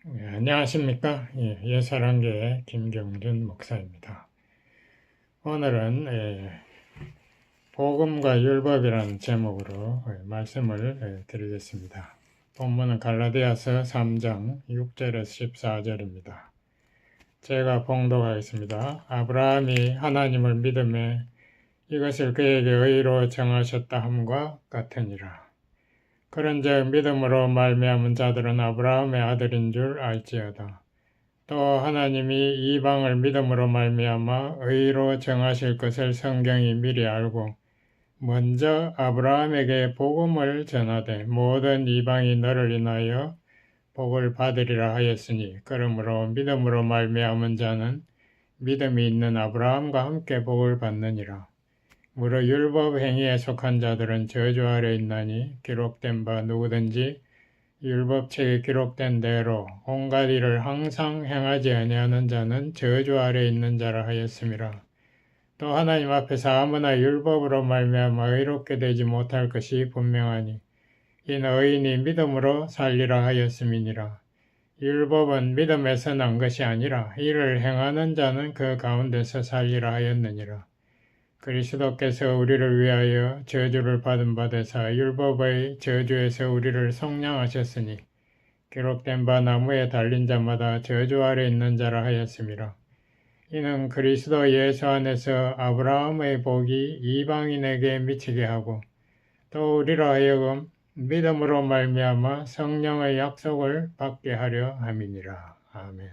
안녕하십니까? 예사랑교회 김경준 목사입니다. 오늘은 복음과 율법이라는 제목으로 말씀을 드리겠습니다. 본문은 갈라디아서 3장 6절에서 14절입니다. 제가 봉독하겠습니다. 아브라함이 하나님을 믿음에 이것을 그에게 의로 정하셨다 함과 같으니라. 그런즉 믿음으로 말미암은 자들은 아브라함의 아들인 줄 알지어다. 또 하나님이 이방을 믿음으로 말미암아 의로 정하실 것을 성경이 미리 알고 먼저 아브라함에게 복음을 전하되 모든 이방이 너를 인하여 복을 받으리라 하였으니 그러므로 믿음으로 말미암은 자는 믿음이 있는 아브라함과 함께 복을 받느니라. 무릇 율법 행위에 속한 자들은 저주 아래 있나니 기록된 바 누구든지 율법책에 기록된 대로 온갖 일을 항상 행하지 아니하는 자는 저주 아래 있는 자라 하였음이라. 또 하나님 앞에서 아무나 율법으로 말미암아 의롭게 되지 못할 것이 분명하니 이는 의인이 믿음으로 살리라 하였음이니라. 율법은 믿음에서 난 것이 아니라 이를 행하는 자는 그 가운데서 살리라 하였느니라. 그리스도께서 우리를 위하여 저주를 받은 바 되사 율법의 저주에서 우리를 속량하셨으니 기록된 바 나무에 달린 자마다 저주 아래 있는 자라 하였음이라. 이는 그리스도 예수 안에서 아브라함의 복이 이방인에게 미치게 하고 또 우리로 하여금 믿음으로 말미암아 성령의 약속을 받게 하려 함이니라. 아멘.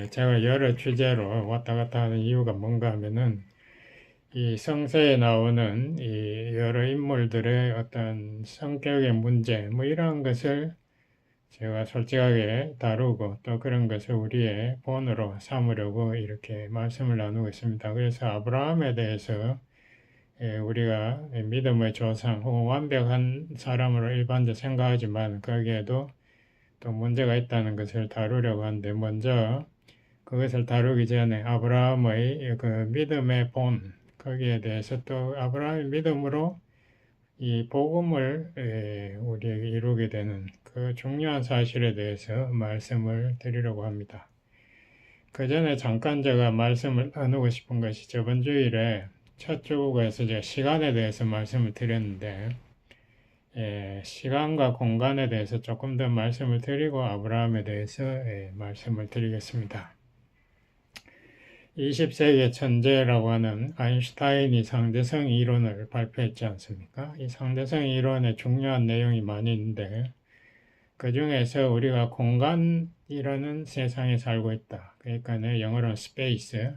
제가 여러 주제로 왔다 갔다 하는 이유가 뭔가 하면은 이 성서에 나오는 이 여러 인물들의 어떤 성격의 문제 이런 것을 제가 솔직하게 다루고 또 그런 것을 우리의 본으로 삼으려고 이렇게 말씀을 나누고 있습니다. 그래서 아브라함에 대해서 우리가 믿음의 조상 혹은 완벽한 사람으로 일반적으로 생각하지만 거기에도 또 문제가 있다는 것을 다루려고 하는데 먼저 그것을 다루기 전에 아브라함의 그 믿음의 본 거기에 대해서 또 아브라함의 믿음으로 이 복음을 우리에게 이루게 되는 그 중요한 사실에 대해서 말씀을 드리려고 합니다. 그 전에 잠깐 제가 말씀을 나누고 싶은 것이 저번 주일에 첫 주국에서 제가 시간에 대해서 말씀을 드렸는데 시간과 공간에 대해서 조금 더 말씀을 드리고 아브라함에 대해서 말씀을 드리겠습니다. 20세기 천재라고 하는 아인슈타인이 상대성 이론을 발표했지 않습니까? 이 상대성 이론에 중요한 내용이 많이 있는데 그 중에서 우리가 공간이라는 세상에 살고 있다. 그러니까 영어로는 스페이스.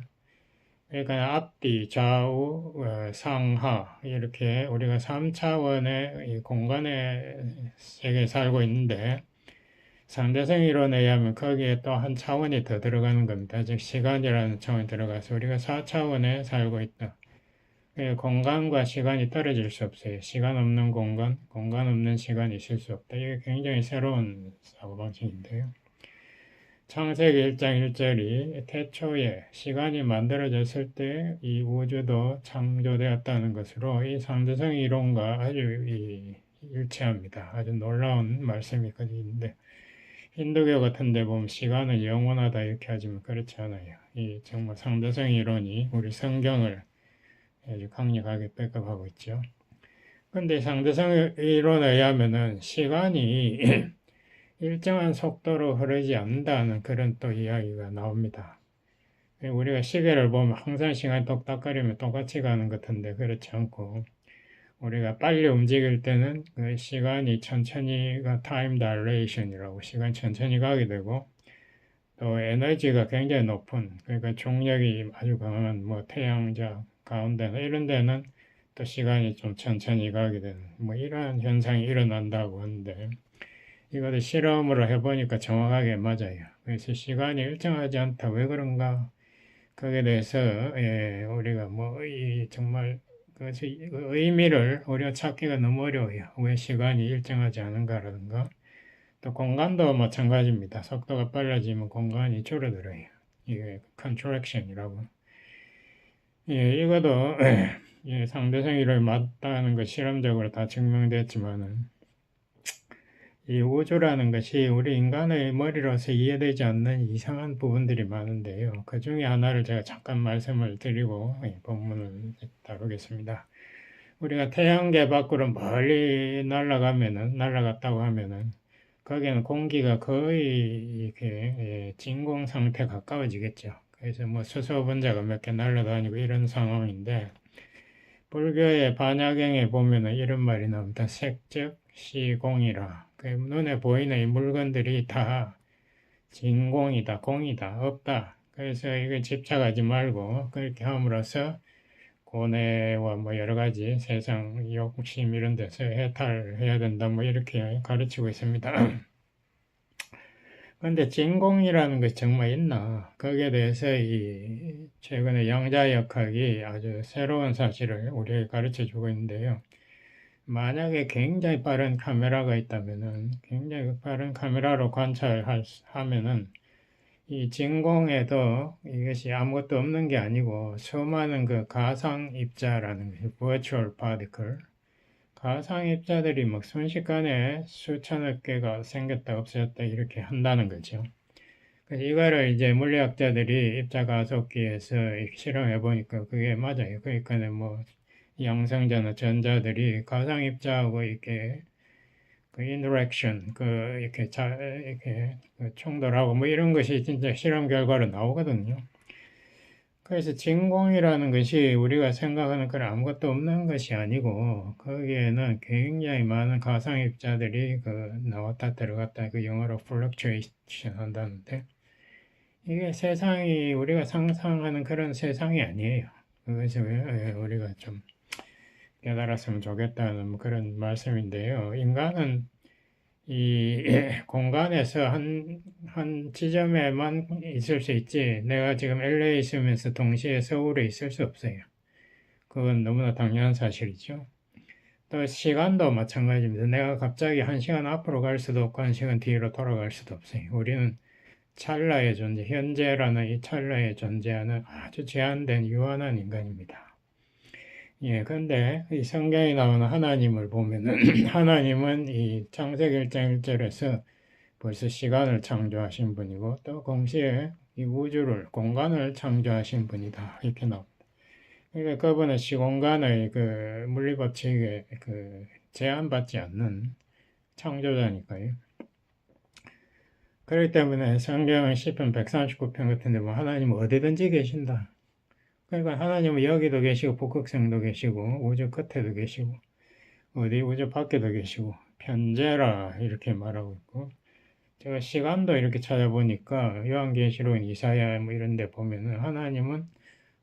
그러니까 앞뒤, 좌우, 상하 이렇게 우리가 3차원의 공간의 세계에 살고 있는데 상대성 이론에 의하면 거기에 또 한 차원이 더 들어가는 겁니다. 즉 시간이라는 차원이 들어가서 우리가 4차원에 살고 있다. 공간과 시간이 떨어질 수 없어요. 시간 없는 공간, 공간 없는 시간이 있을 수 없다. 이게 굉장히 새로운 사고방식인데요. 창세기 1장 1절이 태초에 시간이 만들어졌을 때 이 우주도 창조되었다는 것으로 이 상대성 이론과 아주 일치합니다. 아주 놀라운 말씀이 거기 있는데 힌두교 같은 데 보면 시간은 영원하다 이렇게 하지만 그렇지 않아요. 이 정말 상대성 이론이 우리 성경을 아주 강력하게 백업하고 있죠. 근데 상대성 이론에 의하면은 시간이 일정한 속도로 흐르지 않는다는 그런 또 이야기가 나옵니다. 우리가 시계를 보면 항상 시간이 똑딱거리면 똑같이 가는 것 같은데 그렇지 않고 우리가 빨리 움직일 때는 그 시간이 천천히가 타임 다일레이션이라고 시간이 천천히 가게 되고 또 에너지가 굉장히 높은 그러니까 중력이 아주 강한 태양자 가운데 이런 데는 또 시간이 좀 천천히 가게 되는 이러한 현상이 일어난다고 하는데 이것을 실험으로 해보니까 정확하게 맞아요. 그래서 시간이 일정하지 않다. 왜 그런가? 거기에 대해서 우리가 정말 그 의미를 우리가 찾기가 너무 어려워요. 왜 시간이 일정하지 않은가라든가 또 공간도 마찬가지입니다. 속도가 빨라지면 공간이 줄어들어요. 이게 contraction이라고. 이것도 상대성 이론이 맞다는 것 실험적으로 다 증명됐지만은 이 우주라는 것이 우리 인간의 머리로서 이해되지 않는 이상한 부분들이 많은데요. 그 중에 하나를 제가 잠깐 말씀을 드리고 본문을 다루겠습니다. 우리가 태양계 밖으로 멀리 날아갔다고 하면은, 거기는 공기가 거의 이렇게 진공 상태 가까워지겠죠. 그래서 뭐 수소 분자가 몇 개 날아다니고 이런 상황인데, 불교의 반야경에 보면은 이런 말이 나옵니다. 색즉 시공이라. 그 눈에 보이는 이 물건들이 다 진공이다, 공이다, 없다. 그래서 이거 집착하지 말고 그렇게 함으로써 고뇌와 뭐 여러 가지 세상 욕심 이런 데서 해탈해야 된다. 뭐 이렇게 가르치고 있습니다. 근데 진공이라는 것이 정말 있나? 거기에 대해서 이 최근에 양자역학이 아주 새로운 사실을 우리에게 가르쳐 주고 있는데요. 만약에 굉장히 빠른 카메라가 있다면은, 굉장히 빠른 카메라로 관찰하면은, 이 진공에도 이것이 아무것도 없는 게 아니고, 수많은 그 가상 입자라는 것이, virtual particle, 가상 입자들이 막 순식간에 수천억 개가 생겼다 없어졌다 이렇게 한다는 거죠. 그래서 이거를 이제 물리학자들이 입자 가속기에서 실험해 보니까 그게 맞아요. 그러니까 뭐 양성자나 전자들이 가상 입자하고 이렇게 그 인터랙션, 이렇게 그 충돌하고 뭐 이런 것이 진짜 실험 결과로 나오거든요. 그래서 진공이라는 것이 우리가 생각하는 그런 아무것도 없는 것이 아니고, 거기에는 굉장히 많은 가상 입자들이 그 나왔다 들어갔다, 그 영어로 fluctuation 한다는데, 이게 세상이 우리가 상상하는 그런 세상이 아니에요. 그래서 우리가 좀 깨달았으면 좋겠다는 뭐 그런 말씀인데요. 인간은 이 공간에서 한 지점에만 있을 수 있지, 내가 지금 LA에 있으면서 동시에 서울에 있을 수 없어요. 그건 너무나 당연한 사실이죠. 또 시간도 마찬가지입니다. 내가 갑자기 1시간 앞으로 갈 수도 없고 1시간 뒤로 돌아갈 수도 없어요. 우리는 찰나의 존재, 현재라는 이 찰나에 존재하는 아주 제한된 유한한 인간입니다. 예, 근데 이 성경에 나오는 하나님을 보면은 하나님은 이 창세기 1장 1절에서 벌써 시간을 창조하신 분이고 또 동시에 이 우주를, 공간을 창조하신 분이다. 이렇게 나옵니다. 그러니까 그분은 시공간의 그 물리법칙에 그 제한받지 않는 창조자니까요. 그렇기 때문에 성경은 시편 139편 같은데 뭐 하나님은 어디든지 계신다. 그러니까 하나님은 여기도 계시고 북극성도 계시고 우주 끝에도 계시고 어디 우주 밖에도 계시고 편재라 이렇게 말하고 있고, 제가 시간도 이렇게 찾아보니까 요한계시록 이사야 뭐 이런 데 보면은 하나님은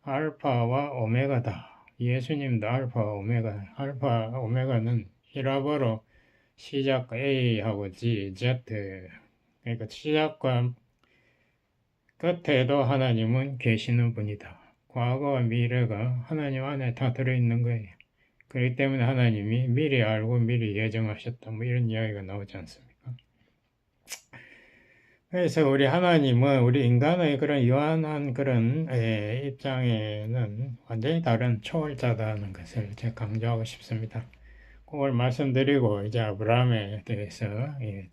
알파와 오메가다. 예수님도 알파와 오메가. 알파 오메가는 히라보로 시작과 A하고 G, Z, 그러니까 시작과 끝에도 하나님은 계시는 분이다. 과거와 미래가 하나님 안에 다 들어있는 거예요. 그렇기 때문에 하나님이 미리 알고 미리 예정하셨다. 뭐 이런 이야기가 나오지 않습니까? 그래서 우리 하나님은 우리 인간의 그런 유한한 그런 입장에는 완전히 다른 초월자다는 것을 제가 강조하고 싶습니다. 그걸 말씀드리고 이제 아브라함에 대해서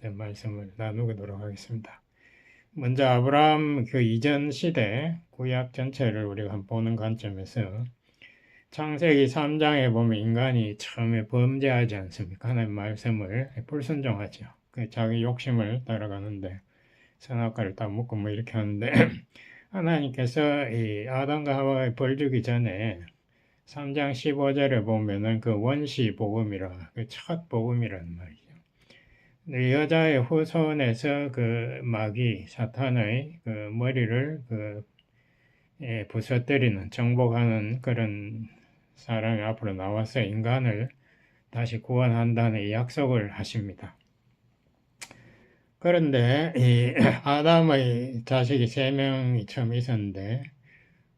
말씀을 나누도록 하겠습니다. 먼저 아브라함 그 이전 시대 구약 전체를 우리가 한번 보는 관점에서 창세기 3장에 보면 인간이 처음에 범죄하지 않습니까? 하나님 말씀을 불순종하죠. 자기 욕심을 따라가는데 선악과를 다 먹고 뭐 이렇게 하는데 하나님께서 이 아담과 하와의 벌 주기 전에 3장 15절에 보면은 그 원시 복음이라 그 첫 복음이라는 말이죠. 여자의 후손에서 그 마귀 사탄의 그 머리를 부서뜨리는 정복하는 그런 사람이 앞으로 나와서 인간을 다시 구원한다는 약속을 하십니다. 그런데 이 아담의 자식이 3명이 처음 있었는데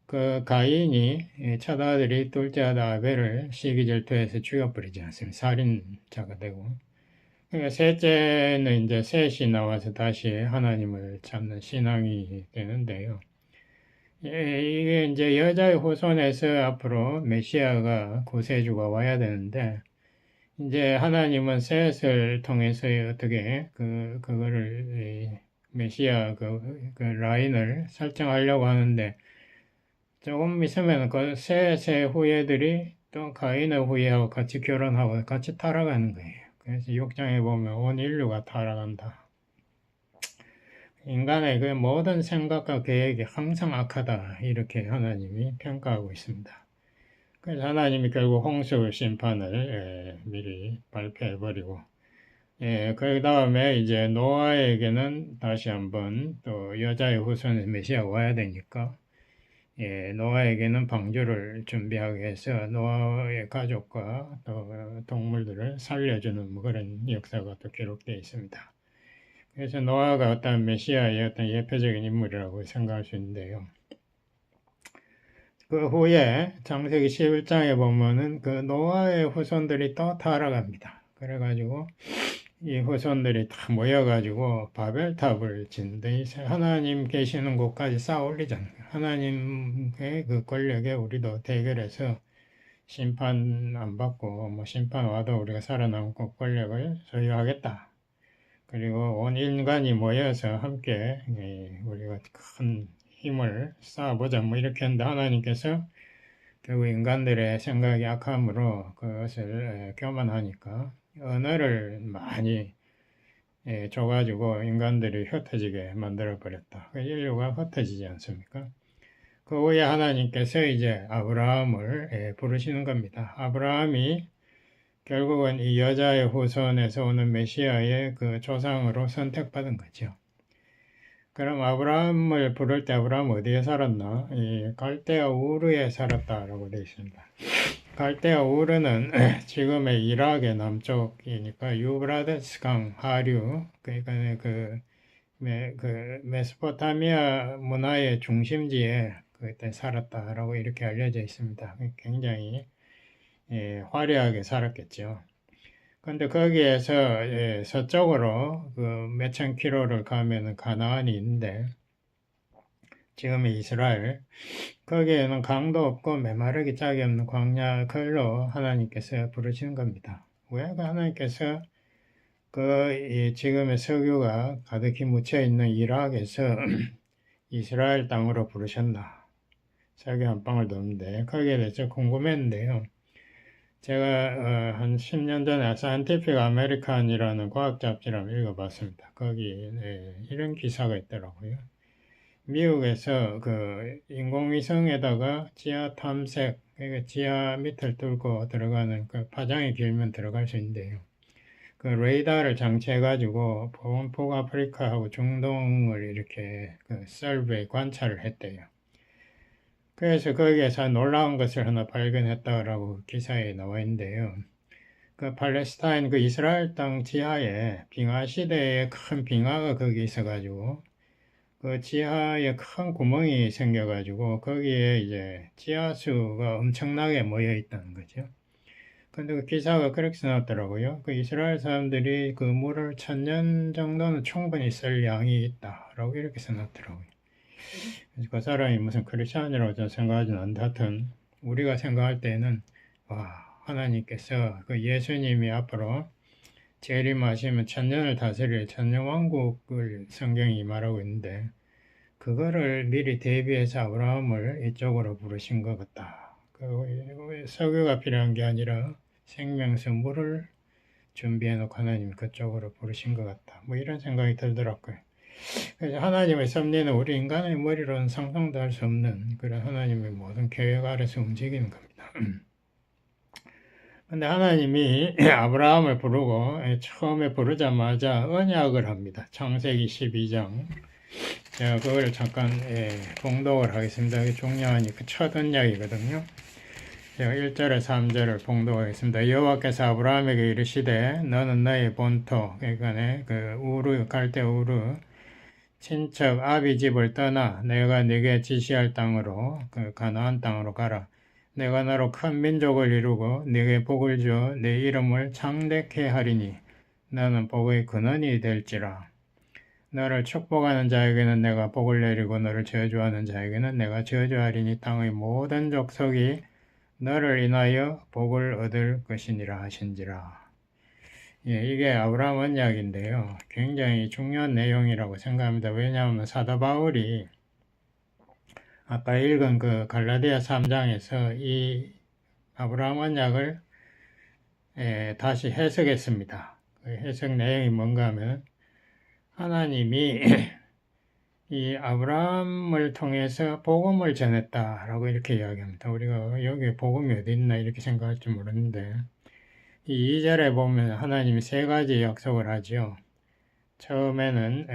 그 가인이 첫 아들이 둘째 아들 아벨을 시기질투해서 죽여버리지 않습니까? 살인자가 되고. 그러니까 셋째는 이제 셋이 나와서 다시 하나님을 찾는 신앙이 되는데요. 이게 이제 여자의 후손에서 앞으로 메시아가 구세주가 와야 되는데 이제 하나님은 셋을 통해서 어떻게 그거를 메시아 그 라인을 설정하려고 하는데 조금 있으면 그 셋의 후예들이 또 가인의 후예하고 같이 결혼하고 같이 타락하는 거예요. 그래서 6장에 보면 온 인류가 타락한다. 인간의 그 모든 생각과 계획이 항상 악하다. 이렇게 하나님이 평가하고 있습니다. 그래서 하나님이 결국 홍수 심판을 미리 발표해버리고, 그 다음에 이제 노아에게는 다시 한번 또 여자의 후손의 메시아가 와야 되니까, 노아에게는 방주를 준비하게 해서 노아의 가족과 또 동물들을 살려주는 뭐 그런 역사가 또 기록되어 있습니다. 그래서 노아가 어떤 메시아의 어떤 예표적인 인물이라고 생각할 수 있는데요. 그 후에 창세기 11장에 보면은 그 노아의 후손들이 또 타락합니다. 그래가지고 이 후손들이 다 모여가지고 바벨탑을 짓는데 하나님 계시는 곳까지 쌓아 올리잖아요. 하나님의 그 권력에 우리도 대결해서 심판 안 받고 뭐 심판 와도 우리가 살아남고 권력을 소유하겠다. 그리고 온 인간이 모여서 함께 우리가 큰 힘을 쌓아보자 뭐 이렇게 했는데 하나님께서 결국 인간들의 생각이 악함으로 그것을 교만하니까 언어를 많이 줘가지고 인간들이 흩어지게 만들어버렸다. 인류가 흩어지지 않습니까? 그 후에 하나님께서 이제 아브라함을 부르시는 겁니다. 아브라함이 결국은 이 여자의 후손에서 오는 메시아의 그 조상으로 선택받은 거죠. 그럼 아브라함을 부를 때 아브라함 어디에 살았나? 이 갈대아 우르에 살았다라고 되어 있습니다. 갈대아 우르는 지금의 이락의 남쪽이니까 유브라데스 강 하류, 그러니까 그 메소포타미아 문화의 중심지에 그때 살았다라고 이렇게 알려져 있습니다. 굉장히 화려하게 살았겠죠. 근데 거기에서 서쪽으로 그 몇천 킬로를 가면은 가나안이 있는데 지금의 이스라엘 거기에는 강도 없고 메마르기 짝이 없는 광야 걸로 하나님께서 부르시는 겁니다. 왜 하나님께서 지금의 석유가 가득히 묻혀 있는 이락에서 이스라엘 땅으로 부르셨나? 석유 한 방울 넣는데 거기에 대해서 궁금했는데요. 제가 한 10년 전에 사이언티픽 아메리칸이라는 과학 잡지를 읽어봤습니다. 거기 이런 기사가 있더라고요. 미국에서 그 인공위성에다가 지하 탐색, 그러니까 지하 밑을 뚫고 들어가는 그 파장이 길면 들어갈 수 있는데요. 그 레이더를 장치해가지고 북아프리카하고 중동을 이렇게 그 서베이 관찰을 했대요. 그래서 거기에서 놀라운 것을 하나 발견했다라고 기사에 나와 있는데요. 그 팔레스타인 그 이스라엘 땅 지하에 빙하 시대에 큰 빙하가 거기 있어가지고 그 지하에 큰 구멍이 생겨가지고 거기에 이제 지하수가 엄청나게 모여 있다는 거죠. 근데 그 기사가 그렇게 나왔더라고요. 그 이스라엘 사람들이 그 물을 1000년 정도는 충분히 쓸 양이 있다라고 이렇게 써놨더라고요. 그래서 그 사람이 무슨 크리스천이라고 저는 생각하지는 않는데 하여튼 우리가 생각할 때는 와 하나님께서 그 예수님이 앞으로 재림하시면 1000년을 다스릴 천년왕국을 성경이 말하고 있는데 그거를 미리 대비해서 아브라함을 이쪽으로 부르신 것 같다. 그 석유가 필요한 게 아니라 생명수 물을 준비해 놓고 하나님이 그쪽으로 부르신 것 같다. 뭐 이런 생각이 들더라고요. 그래서 하나님의 섭리는 우리 인간의 머리로는 상상도 할 수 없는 그런 하나님의 모든 계획 아래서 움직이는 겁니다. 근데 하나님이 아브라함을 부르고 처음에 부르자마자 언약을 합니다. 창세기 12장. 제가 그걸 잠깐 봉독을 하겠습니다. 이게 중요한 그 첫 언약이거든요. 제가 1절에 3절을 봉독하겠습니다. 여호와께서 아브라함에게 이르시되 너는 너의 본토 그러니까 그 우르 갈대아 우르 친척 아비 집을 떠나 내가 네게 지시할 땅으로 그 가나안 땅으로 가라. 내가 너로 큰 민족을 이루고 네게 복을 주어 네 이름을 창대케 하리니 너는 복의 근원이 될지라. 너를 축복하는 자에게는 내가 복을 내리고 너를 저주하는 자에게는 내가 저주하리니 땅의 모든 족속이 너를 인하여 복을 얻을 것이니라 하신지라. 예, 이게 아브라함 언약인데요. 굉장히 중요한 내용이라고 생각합니다. 왜냐하면 사도 바울이 아까 읽은 그 갈라디아 3장에서 이 아브라함 언약을 다시 해석했습니다. 그 해석 내용이 뭔가 하면 하나님이 이 아브라함을 통해서 복음을 전했다라고 이렇게 이야기합니다. 우리가 여기 복음이 어디 있나 이렇게 생각할지 모르는데 이 2절에 보면 하나님이 세 가지 약속을 하죠. 처음에는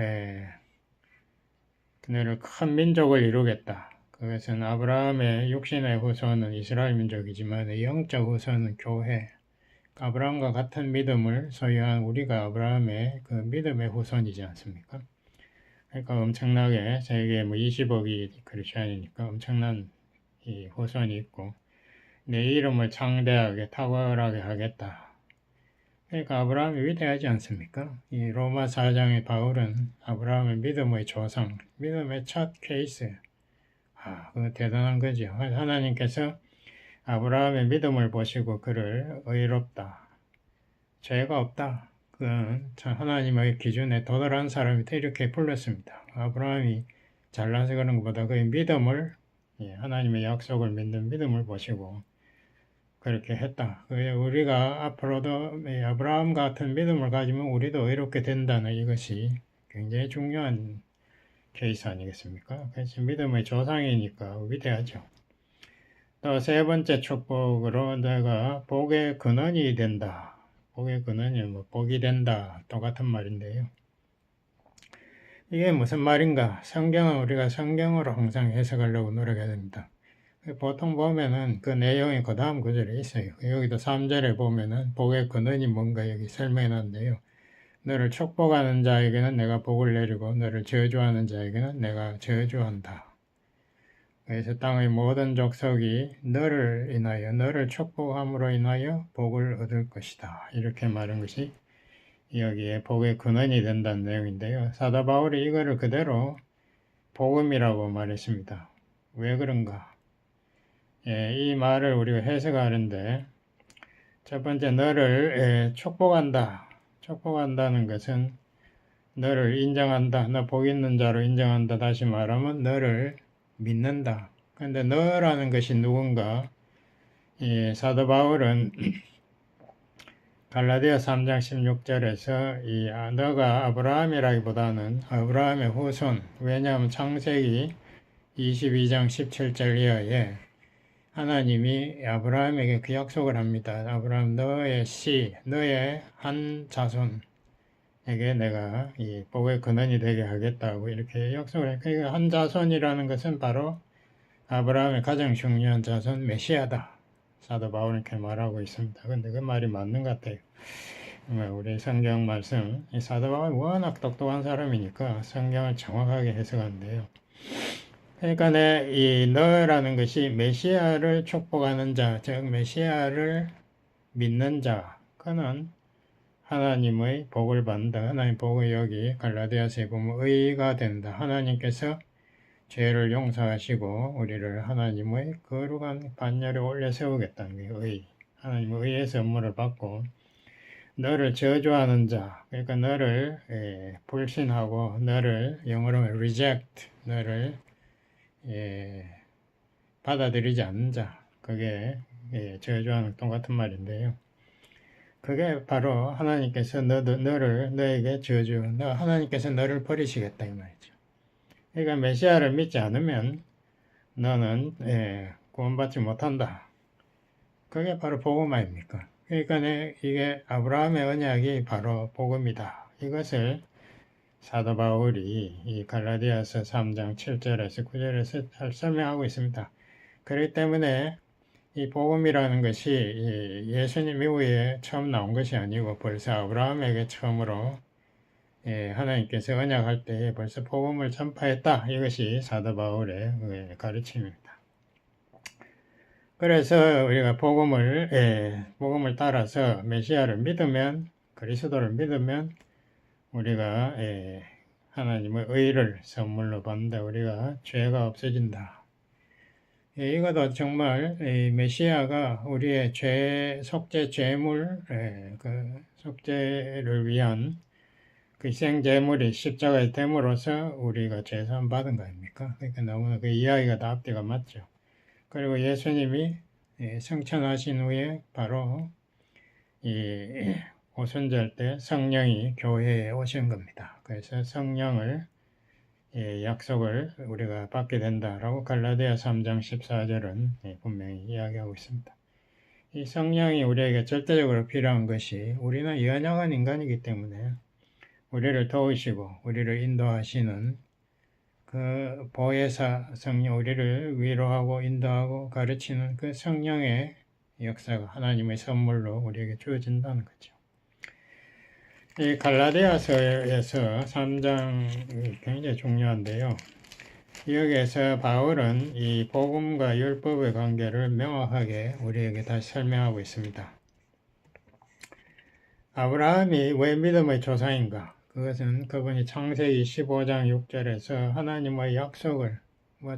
그네를 큰 민족을 이루겠다. 그것은 아브라함의 육신의 후손은 이스라엘 민족이지만 영적 후손은 교회. 아브라함과 같은 믿음을 소유한 우리가 아브라함의 그 믿음의 후손이지 않습니까? 그러니까 엄청나게 세계 20억이 크리스천이니까 엄청난 이 후손이 있고 내 이름을 창대하게 탁월하게 하겠다. 그러니까 아브라함이 위대하지 않습니까? 이 로마 4장의 바울은 아브라함의 믿음의 조상, 믿음의 첫 케이스. 그거 대단한 거죠. 하나님께서 아브라함의 믿음을 보시고 그를 의롭다. 죄가 없다. 그건 하나님의 기준에 도달한 사람이다. 이렇게 불렀습니다. 아브라함이 잘나서 그런 것보다 그의 믿음을, 하나님의 약속을 믿는 믿음을 보시고 그렇게 했다. 우리가 앞으로도 아브라함 같은 믿음을 가지면 우리도 의롭게 된다는 이것이 굉장히 중요한 케이스 아니겠습니까? 그래서 믿음의 조상이니까 위대하죠. 또 세 번째 축복으로 내가 복의 근원이 된다. 복의 근원이 복이 된다. 똑같은 말인데요. 이게 무슨 말인가? 성경은 우리가 성경으로 항상 해석하려고 노력해야 됩니다. 보통 보면은 그 내용이 그 다음 구절에 있어요. 여기도 3절에 보면은 복의 근원이 뭔가 여기 설명해 놨는데요. 너를 축복하는 자에게는 내가 복을 내리고 너를 저주하는 자에게는 내가 저주한다. 그래서 땅의 모든 족속이 너를 인하여 너를 축복함으로 인하여 복을 얻을 것이다. 이렇게 말한 것이 여기에 복의 근원이 된다는 내용인데요. 사도 바울이 이거를 그대로 복음이라고 말했습니다. 왜 그런가? 이 말을 우리가 해석하는데 첫 번째 너를 축복한다. 축복한다는 것은 너를 인정한다. 너 복 있는 자로 인정한다. 다시 말하면 너를 믿는다. 그런데 너라는 것이 누군가? 사도 바울은 갈라디아 3장 16절에서 너가 아브라함이라기보다는 아브라함의 후손. 왜냐하면 창세기 22장 17절 이하에 하나님이 아브라함에게 그 약속을 합니다. 아브라함 너의 씨, 너의 한 자손에게 내가 이 복의 근원이 되게 하겠다고 이렇게 약속을 해요. 그러니까 한 자손이라는 것은 바로 아브라함의 가장 중요한 자손 메시아다. 사도 바울은 이렇게 말하고 있습니다. 근데 그 말이 맞는 것 같아요. 우리 성경 말씀, 사도 바울이 워낙 똑똑한 사람이니까 성경을 정확하게 해석하는데요. 그러니까 이 너라는 것이 메시아를 축복하는 자, 즉 메시아를 믿는 자, 그는 하나님의 복을 받는다. 하나님 복을 여기 갈라디아서에 보면 의가 된다. 하나님께서 죄를 용서하시고 우리를 하나님의 거룩한 반열에 올려 세우겠다는 게 의. 하나님의 의의 선물을 받고 너를 저주하는 자, 그러니까 너를 불신하고 너를 영어로 reject, 너를 받아들이지 않는 자, 그게 저주하는 똑같은 말인데요. 그게 바로 하나님께서 너에게 하나님께서 너를 버리시겠다 이 말이죠. 그러니까 메시아를 믿지 않으면 너는 구원받지 못한다. 그게 바로 복음 아닙니까? 그러니까 이게 아브라함의 언약이 바로 복음이다. 이것을 사도 바울이 이 갈라디아서 3장 7절에서 9절에서 잘 설명하고 있습니다. 그렇기 때문에 이 복음이라는 것이 예수님 이후에 처음 나온 것이 아니고 벌써 아브라함에게 처음으로 하나님께서 언약할 때 벌써 복음을 전파했다. 이것이 사도 바울의 가르침입니다. 그래서 우리가 복음을 따라서 메시아를 믿으면, 그리스도를 믿으면 우리가 하나님의 의를 선물로 받는다. 우리가 죄가 없어진다. 이것도 정말 이 메시아가 우리의 속죄 제물, 그 속죄를 위한 그 희생 제물이 십자가에 됨으로써 우리가 제사함 받은 거 아닙니까? 그러니까 너무나 그 이야기가 다 앞뒤가 맞죠. 그리고 예수님이 승천하신 후에 바로 이 오순절 때 성령이 교회에 오신 겁니다. 그래서 성령을 약속을 우리가 받게 된다라고 갈라디아 3장 14절은 분명히 이야기하고 있습니다. 이 성령이 우리에게 절대적으로 필요한 것이 우리는 연약한 인간이기 때문에 우리를 도우시고 우리를 인도하시는 그 보혜사 성령, 우리를 위로하고 인도하고 가르치는 그 성령의 역사가 하나님의 선물로 우리에게 주어진다는 거죠. 이 갈라디아서에서 3장이 굉장히 중요한데요. 여기에서 바울은 이 복음과 율법의 관계를 명확하게 우리에게 다시 설명하고 있습니다. 아브라함이 왜 믿음의 조상인가? 그것은 그분이 창세기 15장 6절에서 하나님의 약속을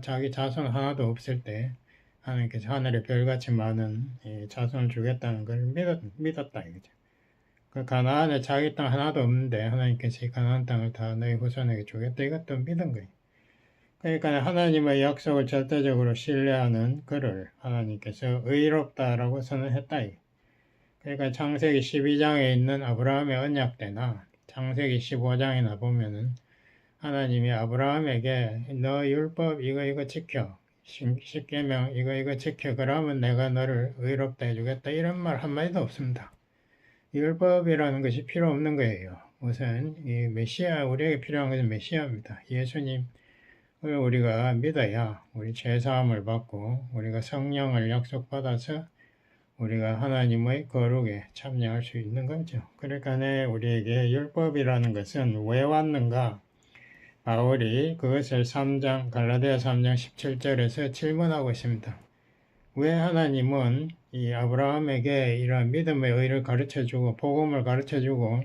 자기 자손 하나도 없을 때 하나님께서 하늘에 별같이 많은 자손을 주겠다는 걸 믿었다 이거죠. 그 가나안에 자기 땅 하나도 없는데 하나님께서 이 가나안 땅을 다 너희 후손에게 주겠다 이것도 믿은 거예요. 그러니까 하나님의 약속을 절대적으로 신뢰하는 그를 하나님께서 의롭다라고 선언했다. 그러니까 창세기 12장에 있는 아브라함의 언약 때나 창세기 15장이나 보면은 하나님이 아브라함에게 너 율법 이거 지켜, 십계명 이거 지켜, 그러면 내가 너를 의롭다 해주겠다 이런 말 한마디도 없습니다. 율법이라는 것이 필요 없는 거예요. 우선 이 메시아, 우리에게 필요한 것은 메시아입니다. 예수님을 우리가 믿어야 우리 죄사함을 받고 우리가 성령을 약속받아서 우리가 하나님의 거룩에 참여할 수 있는 거죠. 그러니까 우리에게 율법이라는 것은 왜 왔는가? 바울이 그것을 갈라디아 3장 17절에서 질문하고 있습니다. 왜 하나님은 이 아브라함에게 이러한 믿음의 의를 가르쳐주고 복음을 가르쳐주고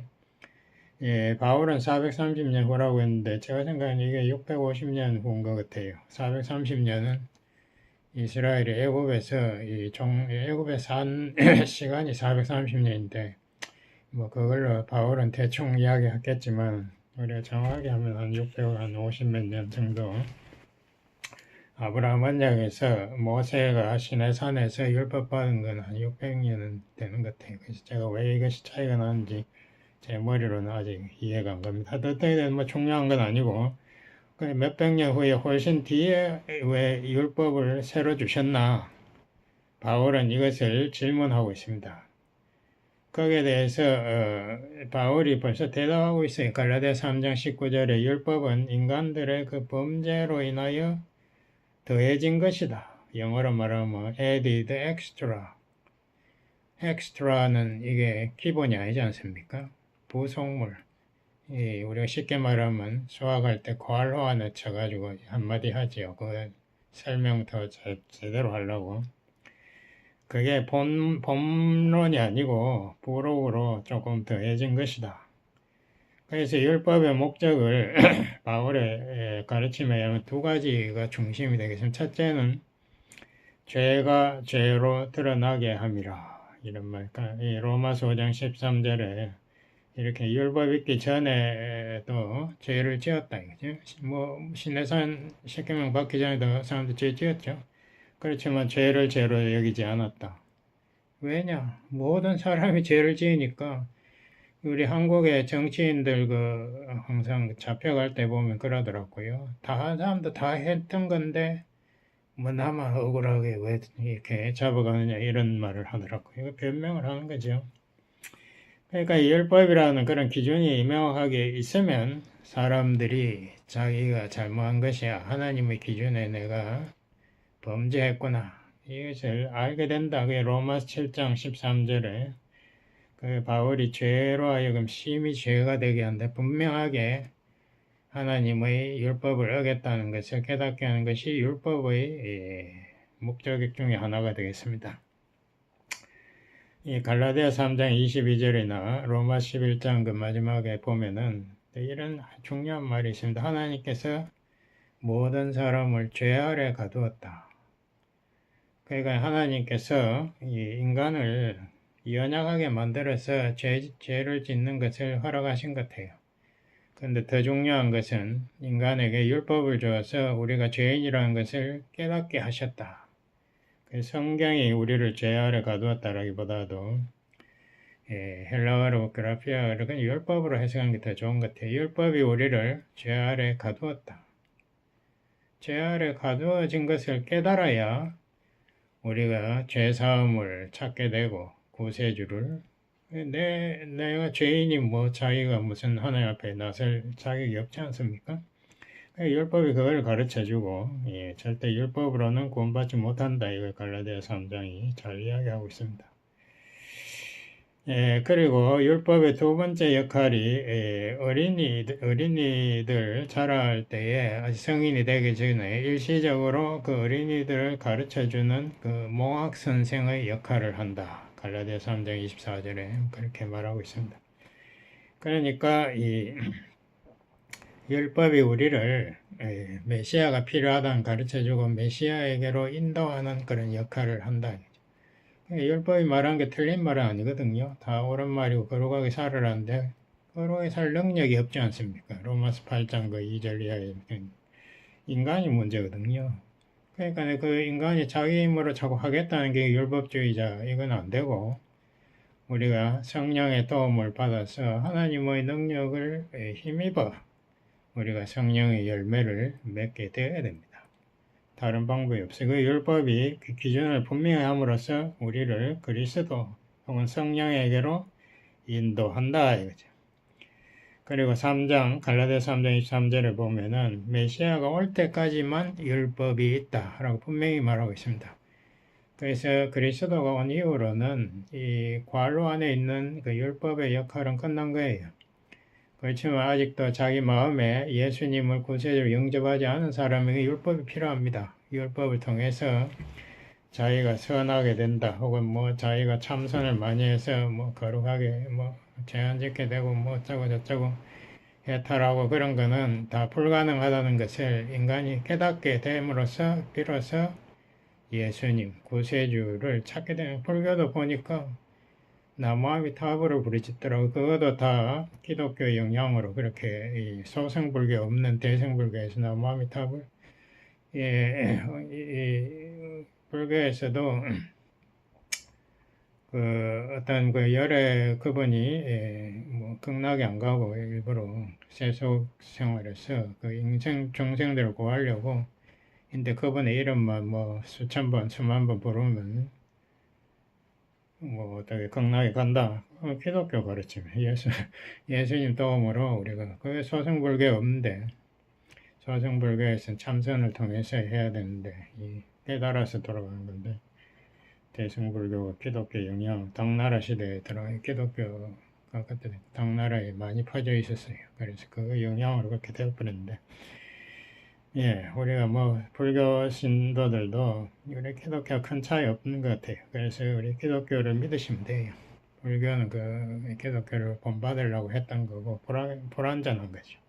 바울은 430년 후라고 했는데 제가 생각하는 이게 650년 후인 것 같아요. 430년은 이스라엘이 애굽에서 애굽에 산 시간이 430년인데 뭐 그걸로 바울은 대충 이야기했겠지만 우리가 정확하게 하면 한 650몇 년 정도 아브라함 언약에서 모세가 시내산에서 율법 받은 건 한 600년은 되는 것 같아요. 그래서 제가 왜 이것이 차이가 나는지 제 머리로는 아직 이해가 안 갑니다. 어떻게든 뭐 중요한 건 아니고 몇백 년 후에 훨씬 뒤에 왜 율법을 새로 주셨나? 바울은 이것을 질문하고 있습니다. 거기에 대해서 바울이 벌써 대답하고 있어요. 갈라디아 3장 19절에 율법은 인간들의 그 범죄로 인하여 더해진 것이다. 영어로 말하면 added extra. extra는 이게 기본이 아니지 않습니까? 부속물. 우리가 쉽게 말하면 수학할 때 괄호와 넣쳐가지고 한마디 하지요. 그 설명 더 제대로 하려고. 그게 본론이 아니고 부록으로 조금 더해진 것이다. 그래서 율법의 목적을 바울의 가르침에 의하면 두 가지가 중심이 되겠습니다. 첫째는 죄가 죄로 드러나게 함이라. 이런 말. 이 로마서 5장 13절에 이렇게 율법 있기 전에도 죄를 지었다. 이거죠. 뭐 시내산 십계명 받기 전에도 사람들 죄 지었죠. 그렇지만 죄를 죄로 여기지 않았다. 왜냐? 모든 사람이 죄를 지으니까 우리 한국의 정치인들 항상 잡혀갈 때 보면 그러더라고요. 사람도 다 했던 건데 뭐 나만 억울하게 왜 이렇게 잡아가느냐 이런 말을 하더라고요. 변명을 하는 거죠. 그러니까 이 율법이라는 그런 기준이 명확하게 있으면 사람들이 자기가 잘못한 것이야. 하나님의 기준에 내가 범죄했구나. 이것을 알게 된다. 그게 로마서 7장 13절에 그 바울이 죄로 하여금 심히 죄가 되게 한다. 분명하게 하나님의 율법을 어겼다는 것을 깨닫게 하는 것이 율법의 목적 중에 하나가 되겠습니다. 이 갈라디아 3장 22절이나 로마 11장 그 마지막에 보면은 이런 중요한 말이 있습니다. 하나님께서 모든 사람을 죄 아래 가두었다. 그러니까 하나님께서 이 인간을 연약하게 만들어서 죄를 짓는 것을 허락하신 것 같아요. 그런데 더 중요한 것은 인간에게 율법을 주어서 우리가 죄인이라는 것을 깨닫게 하셨다. 성경이 우리를 죄 아래 가두었다라기보다도 헬라어로 그라피아로 그냥 율법으로 해석하는 게 더 좋은 것 같아요. 율법이 우리를 죄 아래 가두었다. 죄 아래 가두어진 것을 깨달아야 우리가 죄 사함을 찾게 되고 구세주를 내가 죄인이 뭐 자기가 무슨 하나님 앞에 나설 자격이 없지 않습니까? 율법이 그걸 가르쳐주고 절대 율법으로는 구원받지 못한다. 이걸 갈라디아 3장이 잘 이야기하고 있습니다. 그리고 율법의 두 번째 역할이 어린이들 자랄 때에 아직 성인이 되기 전에 일시적으로 그 어린이들을 가르쳐주는 그 몽학 선생의 역할을 한다. 갈라디아 3장 24절에 그렇게 말하고 있습니다. 그러니까 이 율법이 우리를 메시아가 필요하다는 가르쳐주고 메시아에게로 인도하는 그런 역할을 한다. 율법이 말한 게 틀린 말은 아니거든요. 다 옳은 말이고 거룩하게 살으라는데 거룩하게 살 능력이 없지 않습니까? 로마서 8장 그 2절 이하에 인간이 문제거든요. 그러니까 그 인간이 자기 힘으로 자꾸 하겠다는 게 율법주의자 이건 안 되고 우리가 성령의 도움을 받아서 하나님의 능력을 힘입어 우리가 성령의 열매를 맺게 되어야 됩니다. 다른 방법이 없어요. 그 율법이 그 기준을 분명히 함으로써 우리를 그리스도 혹은 성령에게로 인도한다 이거죠. 그리고 3장 갈라디아 3장 23절을 보면은 메시아가 올 때까지만 율법이 있다라고 분명히 말하고 있습니다. 그래서 그리스도가 온 이후로는 이 관로 안에 있는 그 율법의 역할은 끝난 거예요. 그렇지만 아직도 자기 마음에 예수님을 구세주로 영접하지 않은 사람에게 율법이 필요합니다. 율법을 통해서 자기가 선하게 된다. 혹은 뭐 자기가 참선을 많이 해서 뭐 거룩하게 뭐 제한 짓게 되고 뭐 어쩌고 저쩌고 해탈하고 그런 거는 다 불가능하다는 것을 인간이 깨닫게 됨으로써 비로소 예수님 구세주를 찾게 되는 불교도 보니까 나무아미 타불을 부르짖더라고. 그것도 다 기독교 영향으로 그렇게 소승불교 없는 대승불교에서 나무아미 타불 불교에서도 그 어떤 그 열애 그분이 뭐 극락에 안 가고 일부러 세속 생활에서 그 인생 중생들을 구하려고 근데 그분의 이름만 뭐 수천 번 수만 번 부르면 뭐 어떻게 극락에 간다. 기독교 가르침 예수님 도움으로 우리가 그 소승불교 없는데 소승불교에서는 참선을 통해서 해야 되는데 깨달아서 돌아가는 건데 대승불교가 기독교 영향 당나라 시대에 들어가 기독교가 그때 당나라에 많이 퍼져 있었어요. 그래서 그 영향으로 그렇게 되어버렸는데 우리가 뭐 불교 신도들도 우리 기독교와 큰 차이 없는 것 같아요. 그래서 우리 기독교를 믿으시면 돼요. 불교는 그 기독교를 본받으려고 했던 거고 불완전한 거죠.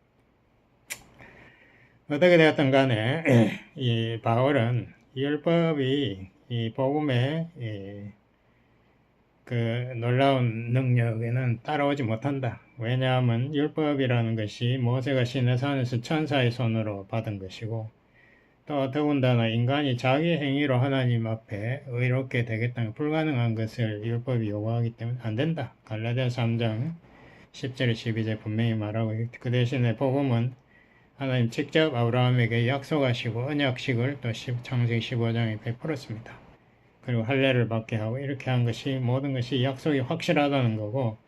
어떻게 되었든 간에 이 바울은 율법이 이 복음의 그 놀라운 능력에는 따라오지 못한다. 왜냐하면 율법이라는 것이 모세가 시내산에서 천사의 손으로 받은 것이고 또 더군다나 인간이 자기 행위로 하나님 앞에 의롭게 되겠다는 불가능한 것을 율법이 요구하기 때문에 안 된다. 갈라디아 3장 10절 12절 분명히 말하고 그 대신에 복음은 하나님 직접 아브라함에게 약속하시고 언약식을 또 창세기 15장에 베풀었습니다. 그리고 할례를 받게 하고 이렇게 한 것이 모든 것이 약속이 확실하다는 거고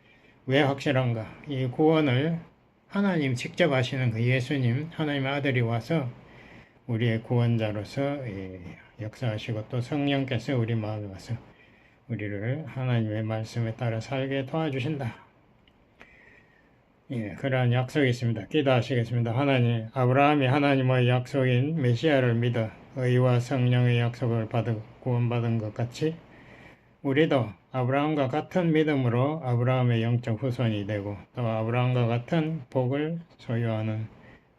왜 확실한가? 이 구원을 하나님 직접 하시는 그 예수님 하나님의 아들이 와서 우리의 구원자로서 역사하시고 또 성령께서 우리 마음에 와서 우리를 하나님의 말씀에 따라 살게 도와주신다. 그러한 약속이 있습니다. 기도하시겠습니다. 하나님, 아브라함이 하나님의 약속인 메시아를 믿어 의와 성령의 약속을 받아 구원받은 것 같이 우리도 아브라함과 같은 믿음으로 아브라함의 영적 후손이 되고 또 아브라함과 같은 복을 소유하는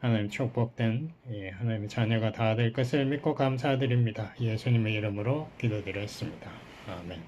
하나님 축복된 하나님의 자녀가 다 될 것을 믿고 감사드립니다. 예수님의 이름으로 기도드렸습니다. 아멘.